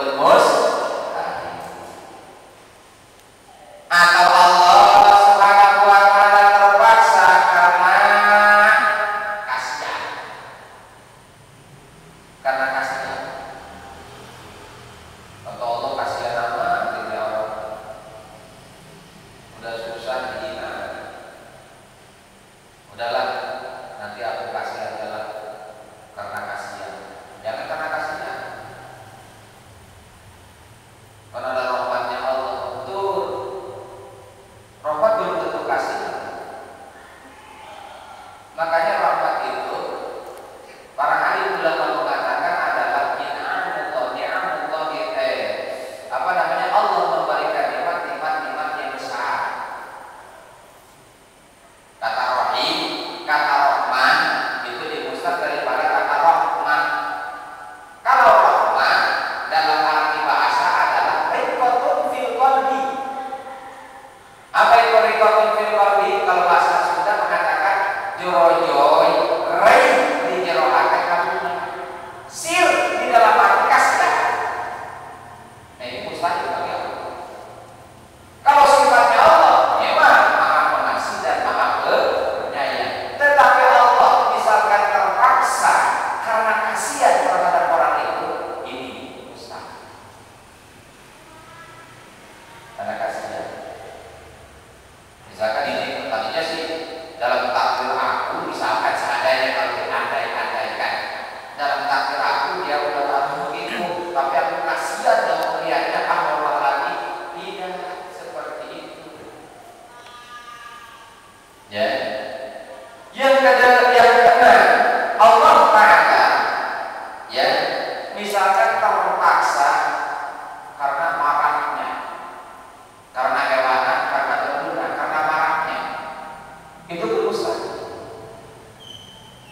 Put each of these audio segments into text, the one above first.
disebut mustahil. Atau Allah Subhanahu wa taala terpaksa karena kasihan. Karena kasihan. Atau Allah kasihan amat gitu ya orang. Udah susah dihina. Udahlah, nanti aku kasih aja lah karena kasihan. Jangan karena kasihan. Karena ada rahmatnya Allah. Betul. Rahmat belum tentu kasihan. Makanya rahmat itu para ahli ulama mengatakan adalah Allah memberikan nikmat yang besar. Kata rahim, kata rahman itu dimusnah daripada kata rahman. Kalau rahman dalam arti bahasa adalah riqatun fil qalbi. Apa itu riqatun fil qalbi? Kalau bahasa Sunda mengatakan jorojoy, rei di jero hati kamu, sir di dalam hati kasihan. Nah ini mustahil bagi Allah. Kalau sifatnya Allah memang maha pengasih dan maha penyayang, tetapi Allah misalkan terpaksa karena kasihan terhadap orang itu, ini mustahil. Karena kasihan. Misalkan ini tadinya sih dalam takdir aku, misalkan seadanya kalau diandai-andaikan dalam takdir aku dia udah tahu begitu, tapi aku kasihan dan melihatnya Allah lagi tidak seperti itu. Ya, yang kedua Allah Taala, ya, misalkan terpaksa karena marahnya, karena hewanat, karena terbunuh, karena marahnya, itu mustahil.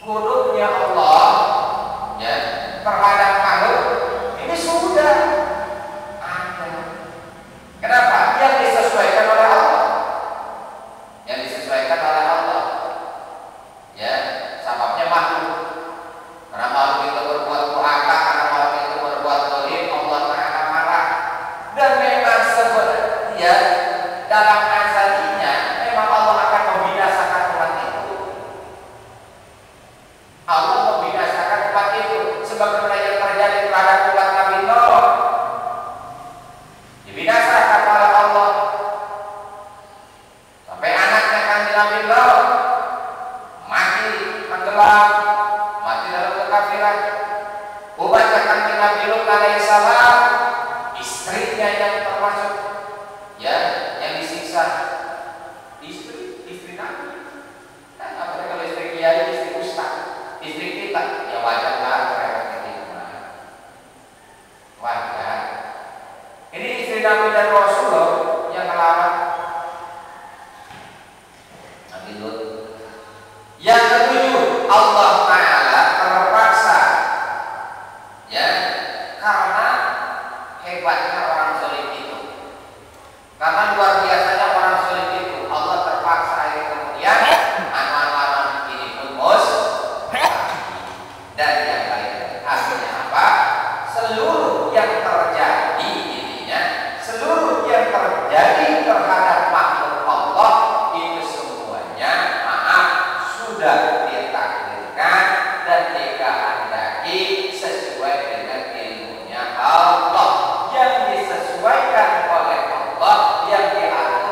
Qudubnya Allah, ya, terhadap makhluk ini sudah ada. Kenapa? Yang disesuaikan oleh Allah. Yang disesuaikan oleh Allah. Ya, sebabnya makhluk. Karena makhluk itu berbuat durhaka, karena makhluk itu berbuat zalim, Allah Taala marah. Dan memang sebenarnya dalam azalinya memang Allah akan membinasakan umat itu. Allah membinasakan umat itu sebagaimana yang terjadi terhadap umat Nabi Nuh. Dibinasakan oleh Allah sampai anaknya Kanjeng Nabi Nuh mati tenggelam, mati dalam kekafiran. Umatnya Kanjeng Nabi Lut alaihissalam, istrinya yang termasuk, ya, yang disiksa. Istri Nabi. Nah, apalagi kalau istri kiai, istri ustaz, istri kita, ya wajar lah mereka keterima. Wajar. Ini istri Nabi dan Rasul loh yang melarang Nabi Lut. Yang ketujuh, Allah Ta'ala terpaksa, ya, karena hebatnya orang zalim itu, karena luar biasanya orang zalim itu, Allah terpaksa akhirnya kemudian aman-aman ini pun dan yang lain. Akhirnya apa? Seluruh yang terjadi, intinya seluruh yang terjadi terhadap makhluk Allah itu semuanya, maaf, sudah ditakdirkan dan dikehendaki sesuai dengan ilmunya Allah, yang disesuaikan oleh Allah, yang diatur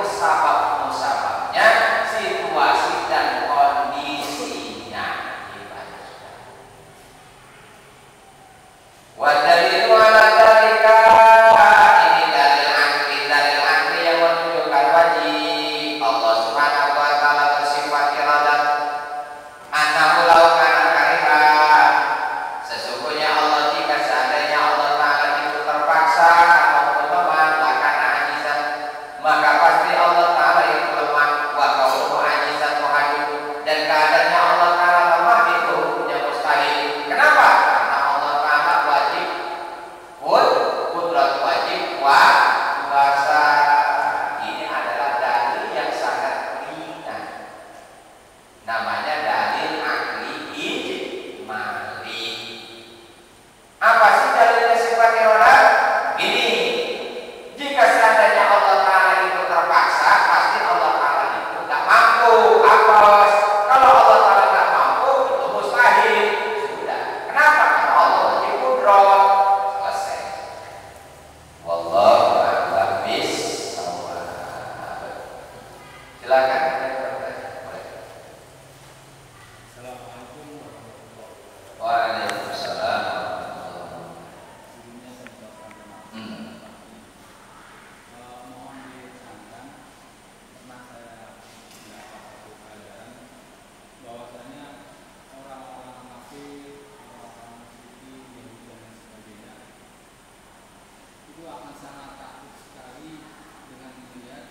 akan sangat takut sekali dengan melihat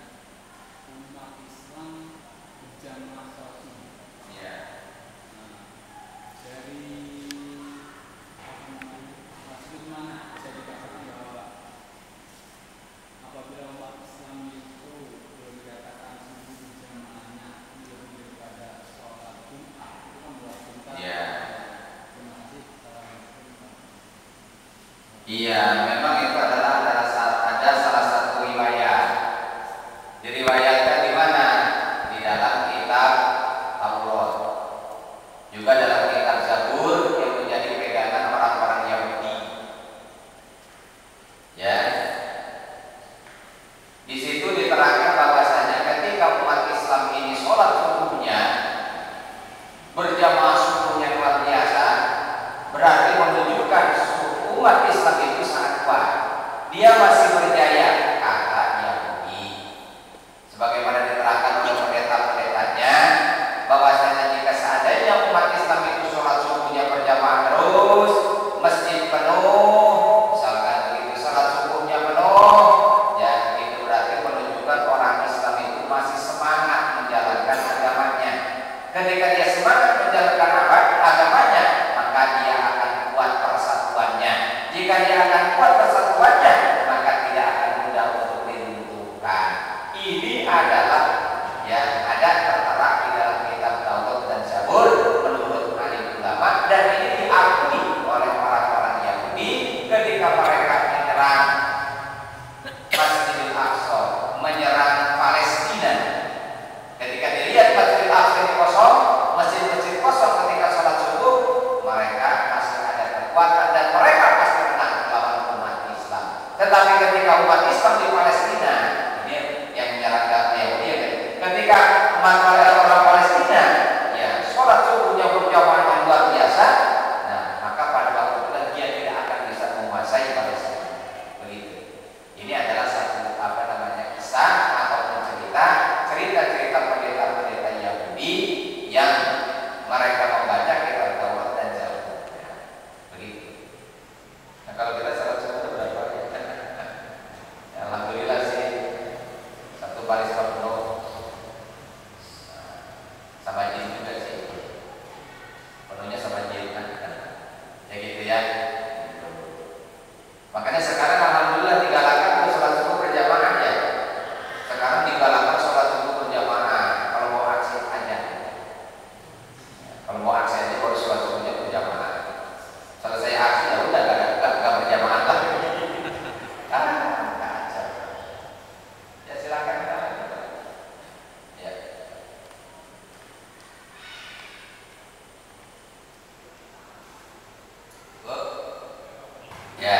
umat Islam berjamaah sholat subuh. Ya. Nah, dari maksud mana bisa dikatakan bahwa apabila umat Islam itu dikatakan subuh berjamaahnya lebih daripada sholat Jumat, itu kan berarti Ya. terima kasih. Iya, memang itu adalah ada salah satu riwayat. Diriwayatkan di mana? Di dalam kitab Taurat. Juga dalam kitab Zabur yang menjadi pegangan orang-orang Yahudi. Ya. Di situ diterangkan bahwasanya ketika umat Islam ini sholat subuhnya berjamaah subuhnya luar biasa, berarti menunjukkan umat Islam itu sangat kuat. Dia masih berjaya, kata Yahudi. Sebagaimana diterangkan oleh pendeta-pendetanya, bahwasanya jika seandainya umat Islam itu sholat subuhnya berjamaah terus, masjid penuh, misalkan begitu sholat subuhnya penuh, ya itu berarti menunjukkan orang Islam itu masih semangat menjalankan agamanya. Ketika dia semangat menjalankan agamanya, maka dia akan kuat persatuannya. Jika dia akan kuat persatuannya, maka tidak akan mudah untuk diruntuhkan. Ini adalah yang ada tertera di dalam kitab Taurat dan Zabur menurut alim ulama, dan ini diakui oleh orang-orang Yahudi ketika mereka menyerang Masjidil Aqsa, menyerang Palestina. Ketika dilihat Masjidil Aqsa ini kosong, masjid-masjid kosong ketika sholat subuh, mereka masih ada kekuatan dan mereka pasti menang melawan umat Islam. Tetapi ketika umat Islam di Palestina, ini yang menyerang Yahudi, ketika umat orang Palestina ya sholat subuhnya berjamaah yang luar biasa, nah maka pada waktu itu dia tidak akan bisa menguasai Palestina. Begitu. Ini adalah satu kisah ataupun cerita pendeta-pendeta Yahudi yang mereka membaca kitab Taurat dan Zabur. Ya, begitu. Nah kalau kita sholat subuh berapa ya? Ya, alhamdulillah sih satu baris penuh sama jin juga sih. Penuhnya sama jin kan? Ya gitu ya. Makanya sekarang alhamdulillah digalakan untuk sholat subuh berjamaah aja. Sekarang digalakan sholat subuh berjamaah. Kalau mau aksi aja. Kalau mau aksi aja baru sholat subuhnya berjamaah. Selesai aksi ya udah gak berjamaah lagi. Gak aja. Ya silakan. Ya. Ya.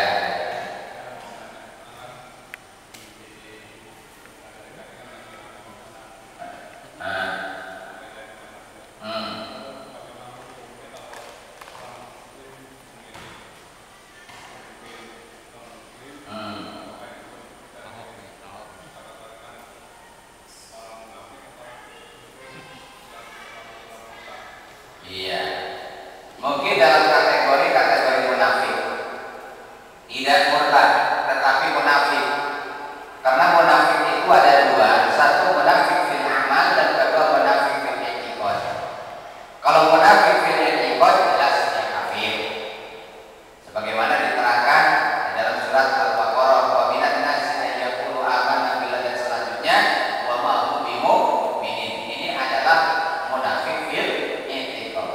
Iya. Mungkin dalam kategori munafik. Tidak murtad, tetapi munafik. Karena munafik itu ada dua, satu munafik fil amal dan kedua munafik fil i'tiqad. Kalau munafik fil i'tiqad jelas dia kafir. Sebagaimana diterangkan di dalam surat Al-Baqarah, wa minan nasi may yaqulu amanna billahi dan selanjutnya wa ma hum bimu'minin. Ini adalah munafik fil i'tiqad.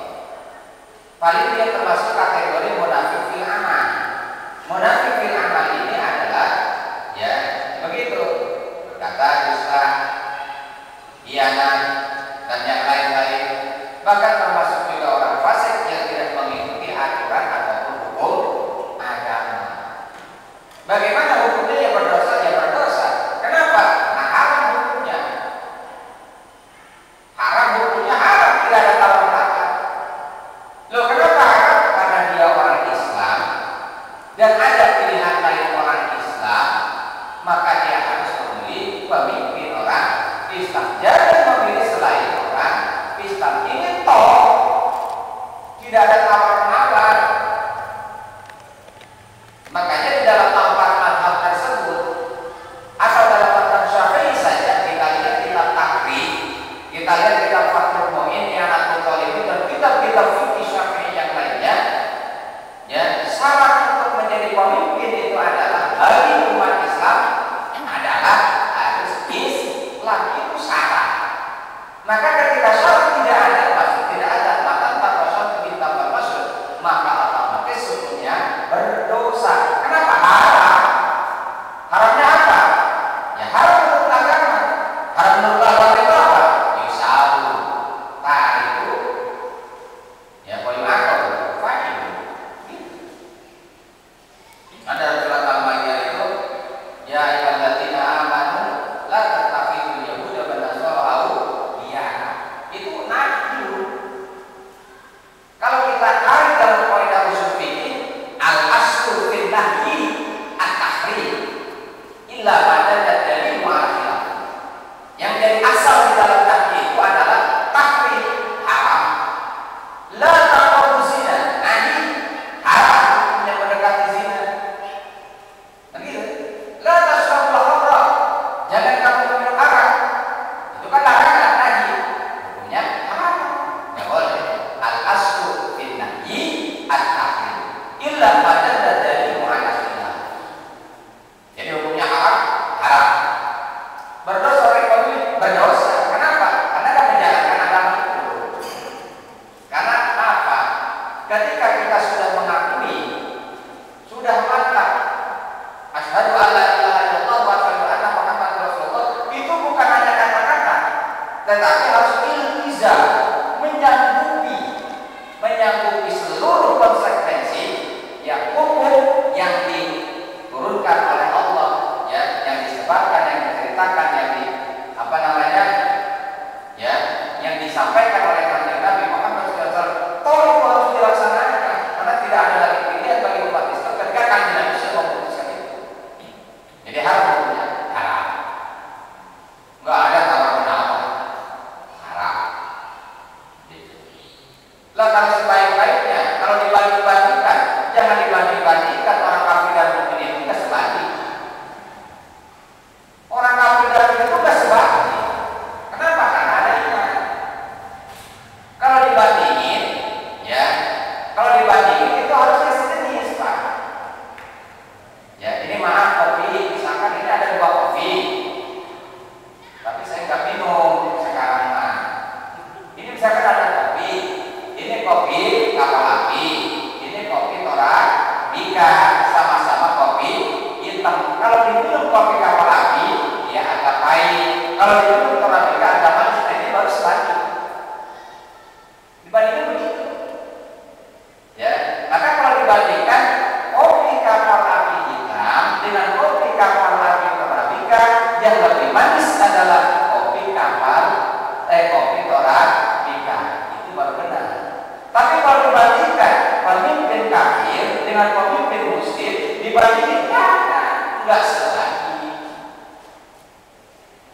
Paling dia termasuk kategori munafik fil amal. Munafik fil amal ini adalah ya begitu, berkata dusta, khianat dan yang lain-lain. Bahkan termasuk juga orang fasik yang tidak mengikuti aturan ataupun hukum agama. Bagaimana hukumnya? Ya berdosa, ya berdosa. Kenapa? Nah haram hukumnya. Haram hukumnya haram, tidak ada tawar-tawar. Loh kenapa haram? Karena dia orang Islam dan ada pilihan lain orang Islam, maka dia harus memilih pemimpin orang Islam. Jangan memilih selain orang Islam. Ini toh tidak ada tawar-menawar. Makanya di dalam 4 mazhab tersebut illa badadat dari mu'akhirah. Yang jadi asal di dalam tahrim itu adalah tahrim haram. La taqrabu zina, ini haram yang mendekati zina. Begitu. La tashrabul khamra, jangan kamu minum arak. Itu kan larangan tadi. Hukumnya haram. Enggak boleh. Al aslu fil nahyi at-tahrim illa badadat dari mu'akhirah. Jadi hukumnya haram, haram. Berdosa orang kafir, berdosa. Kenapa? Karena kan menjalankan agama itu. Karena apa? Ketika kita sudah mengakui, sudah mantap, asyhadu alla ilaha illallah wa asyhadu anna muhammadar rasulullah, itu bukan hanya kata-kata, tetapi harus iltizam, menyanggupi seluruh konsekuensi yang hukum yang diturunkan oleh Allah, ya, yang disebarkan, yang diceritakan, yang disampaikan oleh Kanjeng Nabi Muhammad SAW. Tolong harus dilaksanakan, karena tidak ada lagi pilihan bagi umat Islam ketika Kanjeng Nabi sudah memutuskan itu. Jadi haram hukumnya, haram. Enggak ada tawar-menawar, haram. Gitu. Lah kalau sebaik-baiknya, kalau dibanding-bandingkan, jangan dibanding-bandingkan orang kafir dan mukmin itu nggak sebanding. Orang kafir dan mukmin itu nggak sebanding. Kenapa? Karena ada iman. Kalau dibandingin, ya, kalau dibandingin itu harusnya sejenis, Pak. Ya, ini maaf kopi, misalkan ini ada 2 kopi, tapi saya nggak minum sekarang, mah. Ini misalkan ada kopi, ini kopi kapal api, ini kopi Torabika, sama-sama kopi hitam. Kalau diminum kopi kapal api, ya agak pahit. Kalau diminum Torabika agak manis, nah ini baru sebanding. Dibandingkan begitu. Ya, maka kalau dibandingkan kopi kapal api hitam dengan kopi kapal api Torabika, yang lebih manis adalah kopi Torabika. Itu baru benar. Tapi kalau dibandingkan pemimpin kafir dengan pemimpin muslim, dibandingkan enggak selagi.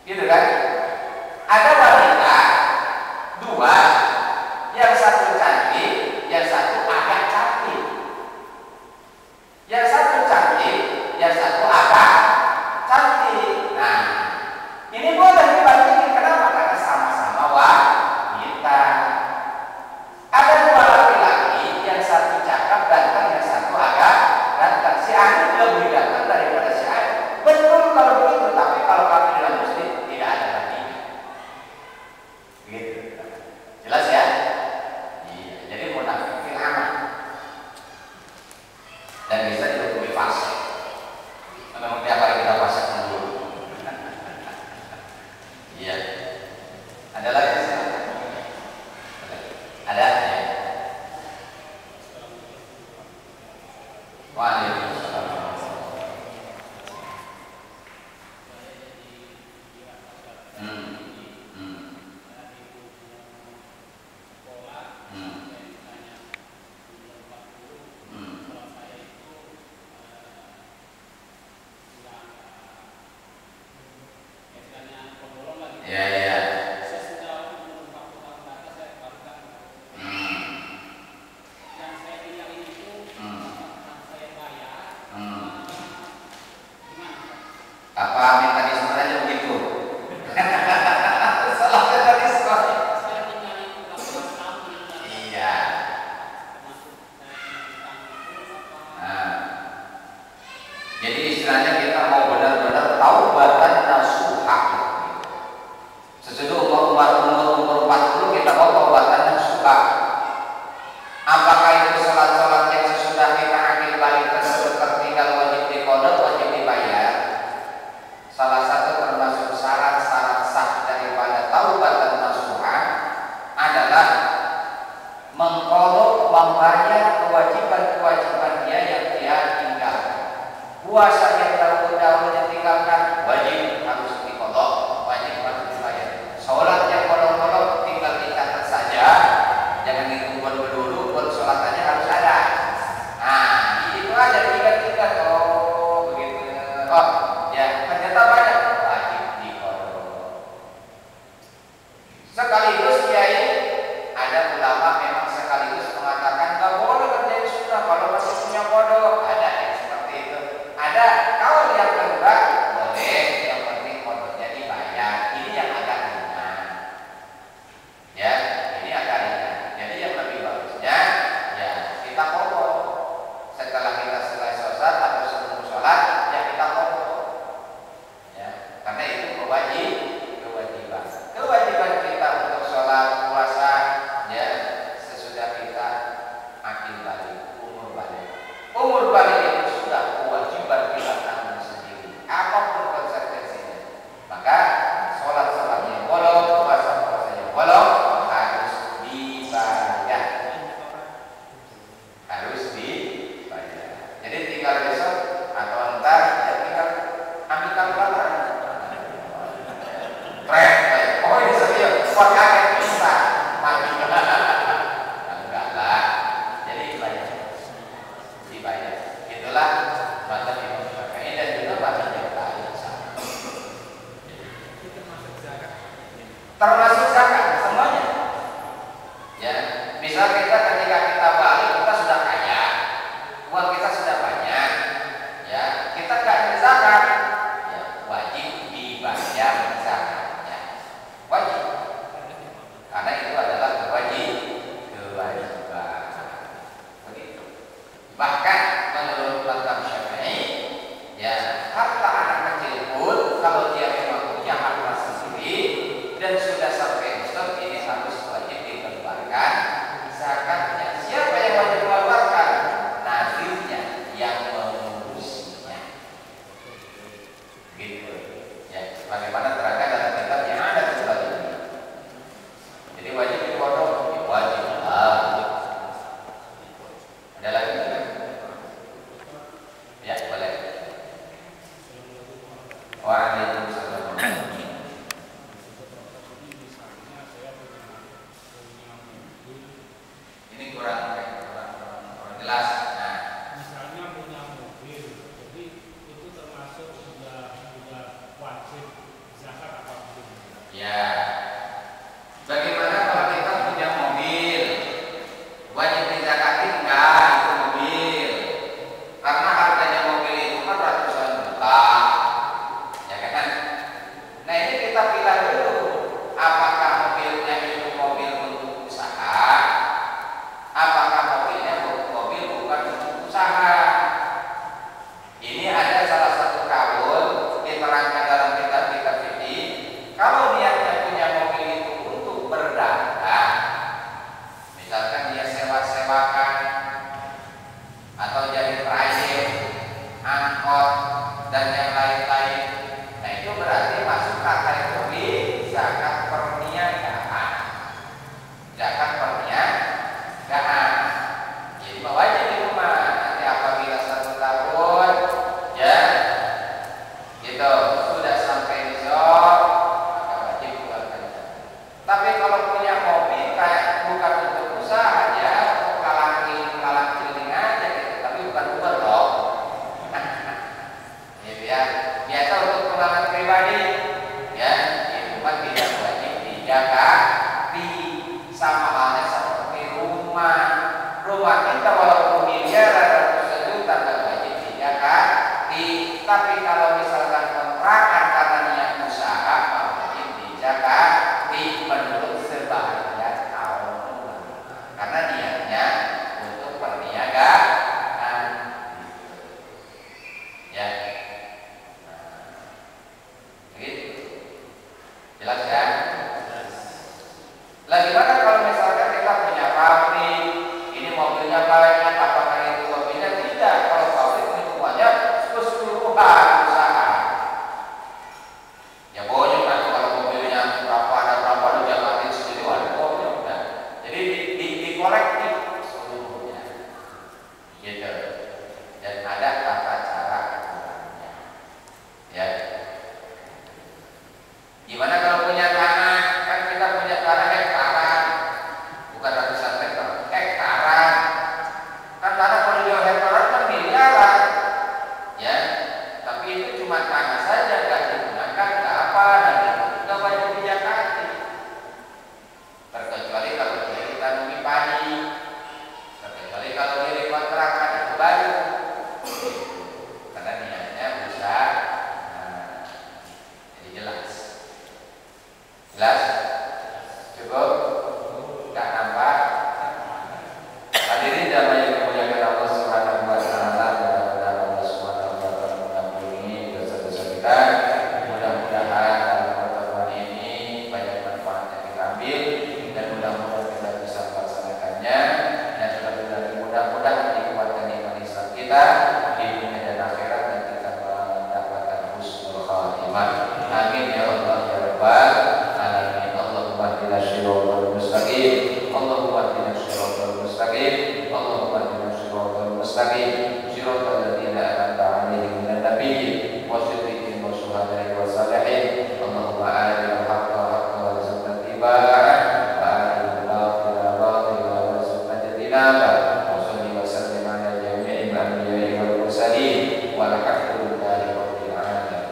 Gitu kan? Ada wanita 2, yang satu cantik, yang satu agak cantik. Yang satu cantik, yang satu agak cantik. Nah, ini boleh dibandingkan. Kenapa? Karena sama-sama wanita. Ada 2 laki-laki, yang satu cakep ganteng, yang satu agak ganteng. Si Ani lebih ganteng daripada si Ani. Betul kalau begitu, tapi kalau kami dalam muslim tidak ada lagi. Begitu. Jelas ya? Iya. Jadi munafik fil amal dan bisa dihukumi fasik. Memang tiap hari kita fasik dulu. Iya. Ada lagi? Ada ya? Waalaikumsalam. Ya, ya. Apa minta diskon aja begitu? Salah minta diskon. Iya. Nah, jadi istilahnya kita mau benar-benar taubatan nasuha. Sesudah umur 40 kita mau taubatan nasuha. Apakah itu sholat-sholat yang sesudah kita akil balik tersebut tertinggal wajib diqodha, wajib dibayar? Salah satu termasuk syarat-syarat sah daripada taubatan nasuha adalah mengqadha, membayar kewajiban-kewajiban dia yang dia tinggalkan. Puasa yang dahulu ditinggalkan wajib harus diqadha, wajib harus dibayar. Sholat yang bolong-bolong tinggal dicatat saja, jangan ditunggu dulu, buat sholatannya harus ada. Nah, itu aja 3-3 tuh begitu. Oh, ya. kalau yang kedua boleh, yang penting fotonya dibayar. Ini yang agak ringan. Ya, ini agak ringan. Jadi yang lebih bagusnya ya kita foto. Setelah kita selesai sholat atau sebelum sholat ya kita foto. Ya, karena itu kewajiban. Kewajiban kita untuk sholat puasa ya sesudah kita akil balik, umur balik. Umur balik itu sudah kewajiban kita tanggung sendiri, apapun konsekuensinya. Maka sholat-sholatnya bolong, puasa-puasanya bolong, harus dibayar. Harus dibayar. Jadi tinggal besok atau ntar ya tinggal ambil kalkulator. Keren, oh ini serius, kuat kaget bisa mati. Enggak lah, jadi dibayar. Itulah mazhab Imam Syafi'i dan juga mazhab yang lain sama. Termasuk zakat semuanya. Ya, misal kita ketika kita balik kita sudah kaya, uang kita sudah banyak, ya kita nggak ada zakat, ya wajib dibayar zakatnya. Wajib, karena itu adalah kewajiban. Begitu. Bahkan menurut mazhab Syafi'i, ya harta anak kecil pun kalau dia memang punya harta sendiri dan sudah sampai nisab ini harus wajib dikeluarkan zakatnya. Siapa yang wajib mengeluarkan? Nazirnya yang mengurusinya. Gitu. Ya, bagaimana terangkan dalam kitab yang ada sebagainya. Jadi wajib dipotong, wajib. Ada lagi kan? Ya boleh. Waalaikumsalam. Ini kurang jelas. Nah, Misalnya punya mobil, jadi itu termasuk sudah wajib zakat apapun. ya. Bagaimana kalau kita punya mobil? Wajib dizakati enggak itu mobil? Karena harganya mobil itu kan ratusan juta. Ya kan? Nah, ini kita pilih dulu. Apakah mobilnya itu mobil untuk usaha? Apakah mobilnya mobil bukan untuk usaha? Ini ada salah satu kaul diterangkan dalam kitab-kitab ini. Kalau niatnya punya mobil itu untuk berdagang, misalkan dia sewa-sewakan atau jadi private, angkot dan yang lain-lain, nah itu berarti masuk kategori zakat perniagaan. Zakat perniagaan. Jadi wajib di rumah. Nanti apabila 1 tahun, ya, gitu sudah sampai nisab, maka wajib keluarkan zakat. Tapi kalau punya mobil kayak bukan untuk usaha ya, untuk kalang keliling aja gitu, tapi bukan Uber loh. Gitu ya. Biasa untuk pengalaman pribadi, ya, itu kan tidak wajib dizakati. Sama halnya seperti rumah. Rumah kita walaupun miliaran ratusan juta tak wajib dizakati. Tapi kalau misalkan kontrakan karena niat usaha, maka wajib dizakati menurut sebagian kaum ulama. Karena niatnya untuk perniagaan. Ya. Begitu. Jelas ya? Lagi mana kalau misalkan kita punya pabrik, ini mobilnya banyak, apakah itu mobilnya? Tidak. Kalau pabrik ini semuanya keseluruhan usaha. Ya banyak kan kalau mobilnya berapa ada berapa dijagatin sendiri, ada banyak kan. Jadi dikolektif seluruhnya. Gitu. Dan ada tata cara aturannya. Ya. Gimana kalau punya tanah? Kan kita punya tanah hektaran, bukan ratusan meter, hektaran. Kan tanah kalau dia hektaran kan miliaran, ya. Tapi itu cuma tanah saja, nggak digunakan, nggak apa, dan itu nggak wajib dizakati. Terkecuali kalau dia ditanami padi, terkecuali kalau dia dikontrakan itu baru. Karena niatnya Muhammad. Amin ya Allah ya Rabbal alamin. Allahumma ihdina shiratal mustaqim. Allahumma ihdina shiratal mustaqim. Allahumma ihdina shiratal mustaqim. Shiratal ladzina an'amta 'alaihim minan nabiyyin wasiddiqin wasyuhada'i wassalihin. Allahumma arina al-haqqa haqqan warzuqna ittiba'ah wa arina al-batila batilan warzuqna ijtinabah. Wa shalli wa sallim ala jami'il anbiya'i wal mursalin walhamdulillahi rabbil alamin.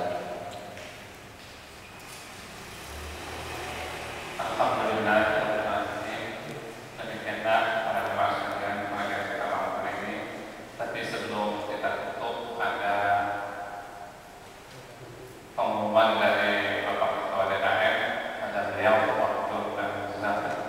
Alhamdulillah, demikianlah para jemaah sekalian pengajian kita malam hari ini. Tapi sebelum kita tutup, ada pengumuman dari Bapak Ketua DKM, ada beliau waktu dan silakan. Bentar.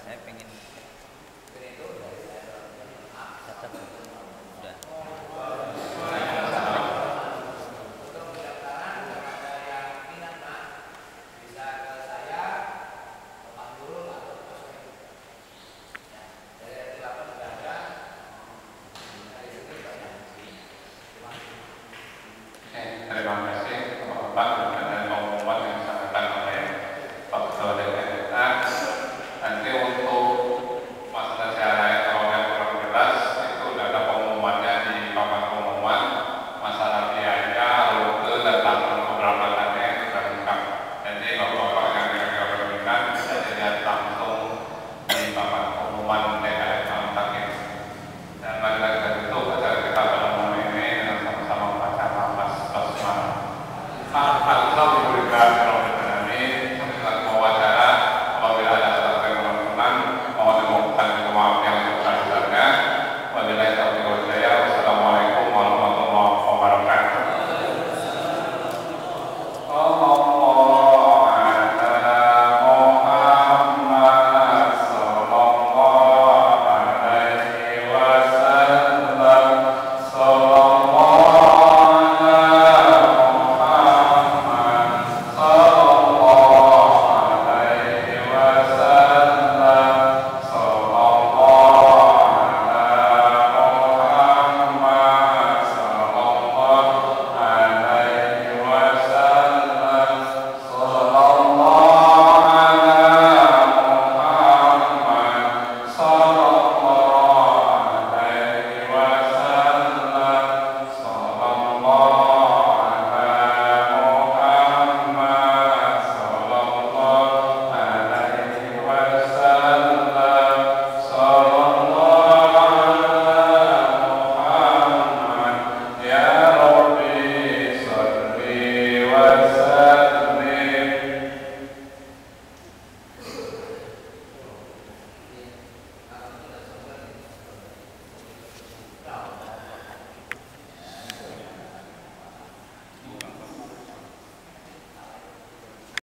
saya pengen itu dari saya catat.